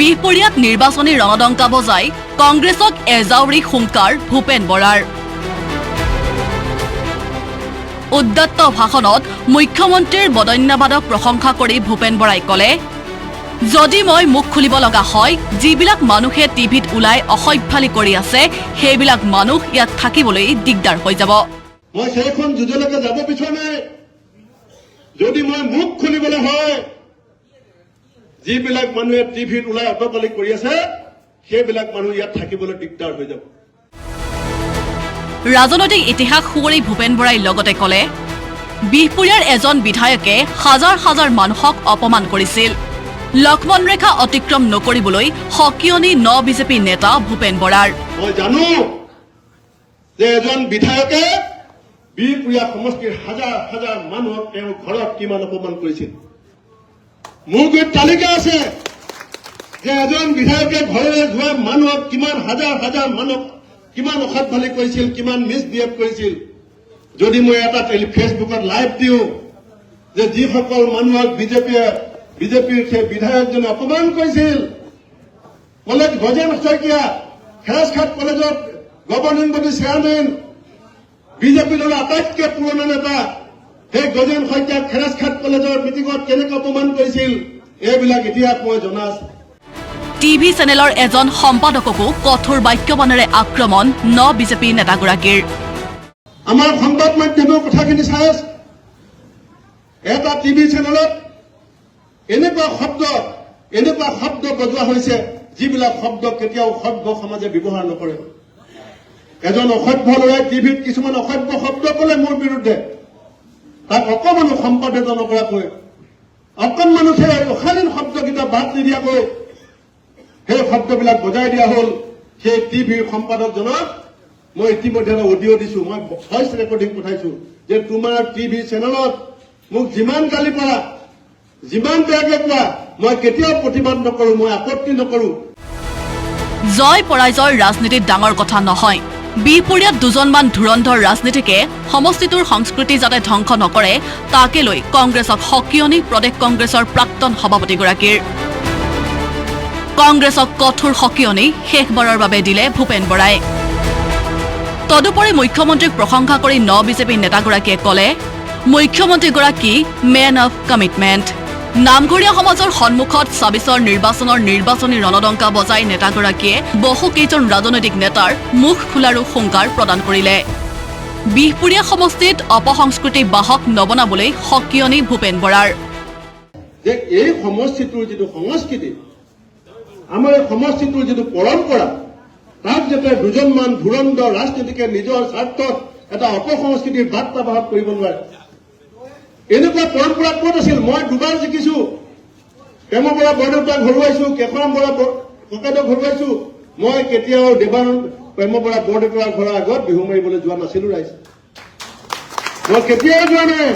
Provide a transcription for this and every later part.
বিহপুৰীয়াত নিৰ্বাচনী ৰণডংকা বজাই কংগ্ৰেছক এজাউৰি হুংকাৰ ভূপেন বৰাৰ। উদ্যত্ত ভাষণত মুখ্যমন্ত্ৰীৰ বদন্যবাদক প্ৰশংসা কৰি ভূপেন বৰাই ক'লে, যদি মই মুখ খুলিব লগা হয়, যিবিলাক মানুহে টিভিত ওলাই অসভ্যালি কৰি আছে, সেইবিলাক মানুহ ইয়াত থাকিবলৈ দিগদাৰ হৈ যাব। মই সেইখন যুঁজলৈকে যাব বিচৰা নাই। যদি মই মুখ খুলিবলৈ হয়, যিবিলাক মানুহে টিভিত ওলাই অটপালি কৰি আছে, সেইবিলাক মানুহ ইয়াত থাকিবলৈ দিগদাৰ হৈ যাব। ৰাজনৈতিক ইতিহাস সুঁৱৰি ভূপেন বৰাই লগতে ক'লে, বিহপুৰীয়াৰ এজন বিধায়কে হাজাৰ হাজাৰ মানুহক অপমান কৰিছিল। লক্ষ্মণ ৰেখা অতিক্ৰম নকৰিবলৈ সকিয়নি বিজেপি নেতা ভূপেন বৰাৰ। মই জানো যে এজন বিধায়কে বিহপুৰীয়া সমষ্টিৰ হাজাৰ হাজাৰ মানুহক তেওঁৰ ঘৰত কিমান অপমান কৰিছিল। মোৰ গুৰিত তালিকা আছে যে এজন বিধায়কে ঘৰলৈ যোৱা মানুহক কিমান হাজাৰ হাজাৰ মানুহক কিমান অসভ্যালি কৰিছিল, কিমান মিছবিহেভ কৰিছিল। যদি মই এটা ফেচবুকত লাইভ দিওঁ যে যিসকল মানুহক বিজেপিৰ সেই বিধায়কজনে অপমান কৰিছিল, কলেজ গজেন শইকীয়া খেৰাজঘাট কলেজৰ গভৰ্ণিং বডি চেয়াৰমেন, বিজেপি দলৰ আটাইতকৈ পুৰণা নেতা, সেই গজেন শইকীয়াক খেৰাজঘাট কলেজৰ মিটিঙত কেনেকৈ অপমান কৰিছিল, এইবিলাক ইতিহাস মই জনা আছে। টিভি চেনেলৰ এজন সম্পাদককো কঠোৰ বাক্যবাণেৰে আক্ৰমণ বিজেপি নেতাগৰাকীৰ। আমাৰ সংবাদ মাধ্যমৰ কথাখিনি চাই আছে। এটা টিভি চেনেলত এনেকুৱা শব্দ বজোৱা হৈছে, যিবিলাক শব্দ কেতিয়াও সভ্য সমাজে ব্যৱহাৰ নকৰে। এজন অসভ্য ল'ৰাই টিভিত কিছুমান অসভ্য শব্দ ক'লে মোৰ বিৰুদ্ধে, তাক অকমানো সম্পাদিত নকৰাকৈ, অকণমানো সেই অশালীন শব্দকেইটা বাদ নিদিয়াকৈ সেই শব্দবিলাক বজাই দিয়া হ'ল। সেই টিভিৰ সম্পাদকজনক মই ইতিমধ্যে এটা অডিঅ' দিছো, মই ভইচ ৰেকৰ্ডিং পঠাইছো যে তোমাৰ টিভি চেনেলত মোক যিমান গালি পাৰা, যিমান বেয়াকে কোৱা, মই কেতিয়াও প্ৰতিবাদ নকৰো, মই আপত্তি নকৰো। জয় পৰাজয়ৰ ৰাজনীতিত ডাঙৰ কথা নহয়। বিহপুৰীয়াত দুজনমান ধুৰন্ধৰ ৰাজনীতিকে সমষ্টিটোৰ সংস্কৃতি যাতে ধ্বংস নকৰে, তাকে লৈ কংগ্ৰেছক সকিয়নি প্ৰদেশ কংগ্ৰেছৰ প্ৰাক্তন সভাপতিগৰাকীৰ। কংগ্ৰেছক কঠোৰ সকিয়নি শেষবাৰৰ বাবে দিলে ভূপেন বৰাই। তদুপৰি মুখ্যমন্ত্ৰীক প্ৰশংসা কৰি বিজেপি নেতাগৰাকীয়ে ক'লে, মুখ্যমন্ত্ৰীগৰাকী মেন অফ কমিটমেণ্ট। নামঘৰীয়া সমাজৰ সন্মুখত ২৬ৰ নিৰ্বাচনৰ নিৰ্বাচনী ৰণডংকা বজাই নেতাগৰাকীয়ে বহুকেইজন ৰাজনৈতিক নেতাৰ মুখ খোলাৰো হুংকাৰ প্ৰদান কৰিলে। বিহপুৰীয়া সমষ্টিত অপসংস্কৃতি বাহক নবনাবলৈ সকিয়নি ভূপেন বৰাৰ। যে এই সমষ্টিটোৰ যিটো সংস্কৃতি, আমাৰ এই সমষ্টিটোৰ যিটো পৰম্পৰা, তাক যাতে দুজনমান ধুৰন্ধৰ ৰাজনীতিকে নিজৰ স্বাৰ্থত এটা অপসংস্কৃতিৰ বাৰ্তাবাহক কৰিব নোৱাৰে। এনেকুৱা পৰম্পৰা ক'ত আছিল? মই দুবাৰ জিকিছো, প্ৰেম বৰা বৰদেউতাক হৰুৱাইছো, কেশৰাম বৰা ককাইদেউক হৰুৱাইছো। মই কেতিয়াও দেৱানন্দ প্ৰেম বৰা বৰদেউতাৰ ঘৰৰ আগত বিহু মাৰিবলৈ যোৱা নাছিলো। ৰাইজ, মই কেতিয়াও যোৱা নাই।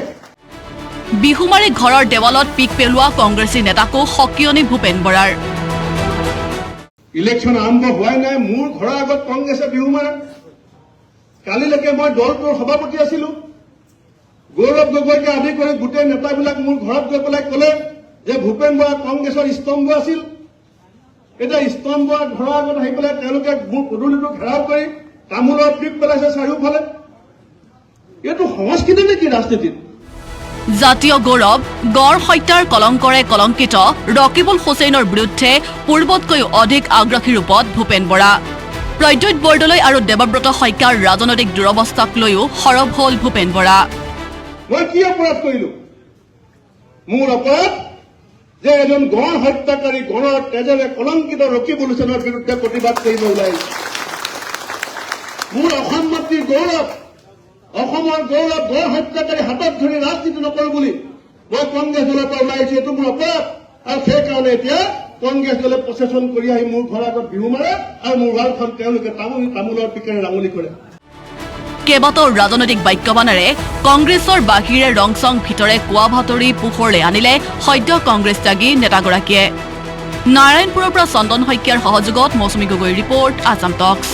বিহুমাৰী ঘৰৰ দেৱালত পিক পেলোৱা কংগ্ৰেছী নেতাকো সকিয়নি ভূপেন বৰাৰ। ইলেকশ্যন আৰম্ভ হোৱাই নাই, মোৰ ঘৰৰ আগত কংগ্ৰেছে বিহু মাৰে। কালিলৈকে মই দলটোৰ সভাপতি আছিলো। গৌৰৱ গগৈকে আদি কৰি গোটেই নেতাবিলাক মোৰ ঘৰত গৈ পেলাই ক'লে যে ভূপেন বৰা কংগ্ৰেছৰ স্তম্ভ আছিল। এতিয়া স্তম্ভৰ ঘৰৰ আগত আহি পেলাই তেওঁলোকে মোৰ পদূলিটো ঘেৰাও কৰি তামোলৰ পিক পেলাইছে চাৰিওফালে। এইটো সংস্কৃতি নেকি ৰাজনীতিত? জাতীয় গৌৰৱ গড় হত্যাৰ কলংকৰে কলংকিত ৰকিবুল হুছেইনৰ বিৰুদ্ধে পূৰ্বতকৈও অধিক আগ্ৰাসী ৰূপত ভূপেন বৰা। প্ৰদ্যুৎ বৰদলৈ আৰু দেৱব্ৰত শইকীয়াৰ ৰাজনৈতিক দুৰৱস্থাক লৈও সৰব হ'ল ভূপেন বৰা। মই কি অপৰাধ কৰিলো? মোৰ অপৰাধ যে এজন গড় হত্যাকাৰী, গড়ৰ তেজেৰে কলংকিত ৰকিবুল হুছেইনৰ বিৰুদ্ধে প্ৰতিবাদ কৰিব ওলাই। মোৰ অসম মাতৃৰ গৌৰৱ, অসমৰ গৌৰৱ গড় হত্যাকাৰী হাতত ধৰি ৰাজনীতি নকৰো বুলি মই কংগ্ৰেছ দলৰ পৰা ওলাই আহিছো। এইটো মোৰ অপৰাধ। আৰু সেইকাৰণে এতিয়া কংগ্ৰেছ দলে প্ৰচেছন কৰি আহি মোৰ ঘৰৰ আগত বিহু মাৰে আৰু মোৰ ৱালখন তেওঁলোকে তামোলৰ পিকেৰে ৰাঙলী কৰে। কেইবাটাও ৰাজনৈতিক বাক্যবাণেৰে কংগ্ৰেছৰ বাহিৰে ৰংচং ভিতৰে কোৱা ভাতৰি পোহৰলৈ আনিলে সদ্য কংগ্ৰেছ ত্যাগী নেতাগৰাকীয়ে। নাৰায়ণপুৰৰ পৰা চন্দন শইকীয়াৰ সহযোগত মৌচুমী গগৈৰ ৰিপৰ্ট, আছাম টক্স।